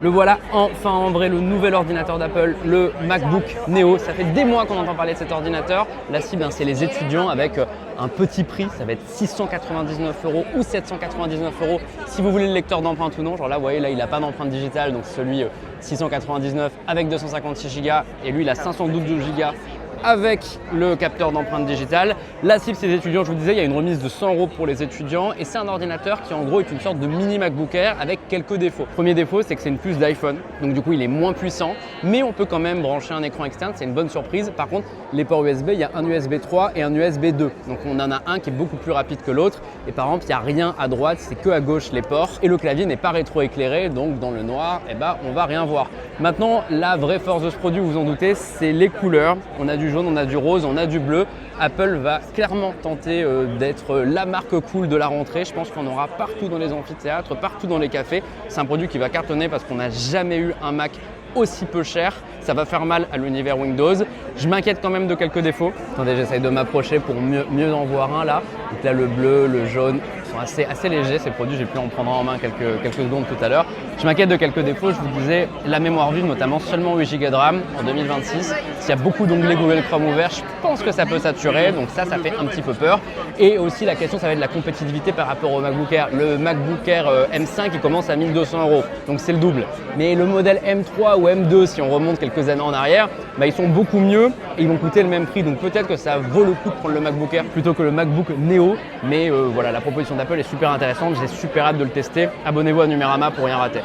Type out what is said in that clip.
Le voilà enfin en vrai, le nouvel ordinateur d'Apple, le MacBook Neo. Ça fait des mois qu'on entend parler de cet ordinateur. La cible, c'est les étudiants avec un petit prix. Ça va être 699 € ou 799 € si vous voulez le lecteur d'empreinte ou non. Genre là, vous voyez, là, il n'a pas d'empreinte digitale, donc celui 699 avec 256 Go et lui, il a 512 Go avec le capteur d'empreinte digitale. La cible, c'est les étudiants. Je vous disais, il y a une remise de 100 € pour les étudiants et c'est un ordinateur qui en gros est une sorte de mini MacBook Air avec quelques défauts. Premier défaut, c'est que c'est une puce d'iPhone, donc du coup il est moins puissant, mais on peut quand même brancher un écran externe, c'est une bonne surprise. Par contre, les ports USB, il y a un USB 3 et un USB 2, donc on en a un qui est beaucoup plus rapide que l'autre. Et par exemple, il n'y a rien à droite, c'est que à gauche les ports et le clavier n'est pas rétro-éclairé, donc dans le noir, on va rien voir. Maintenant, la vraie force de ce produit, vous vous en doutez, c'est les couleurs. On a du jaune, on a du rose, on a du bleu. Apple va clairement tenter d'être la marque cool de la rentrée. Je pense qu'on aura partout dans les amphithéâtres, partout dans les cafés. C'est un produit qui va cartonner parce qu'on n'a jamais eu un Mac aussi peu cher. Ça va faire mal à l'univers Windows. Je m'inquiète quand même de quelques défauts. Attendez, j'essaye de m'approcher pour mieux en voir un là. Donc là, le bleu, le jaune sont assez légers ces produits. J'ai pu en prendre en main quelques secondes tout à l'heure. Je m'inquiète de quelques défauts. Je vous disais, la mémoire vive, notamment seulement 8 Go de RAM en 2026. S'il y a beaucoup d'onglets Google Chrome ouverts, je pense que ça peut saturer. Donc ça fait un petit peu peur. Et aussi la question, ça va être la compétitivité par rapport au MacBook Air. Le MacBook Air M5, il commence à 1 200 €. Donc c'est le double. Mais le modèle M3 ou M2, si on remonte quelques années en arrière, ils sont beaucoup mieux et ils vont coûter le même prix. Donc peut-être que ça vaut le coup de prendre le MacBook Air plutôt que le MacBook Neo. Mais voilà, la proposition d'Apple est super intéressante. J'ai super hâte de le tester. Abonnez-vous à Numérama pour rien rater.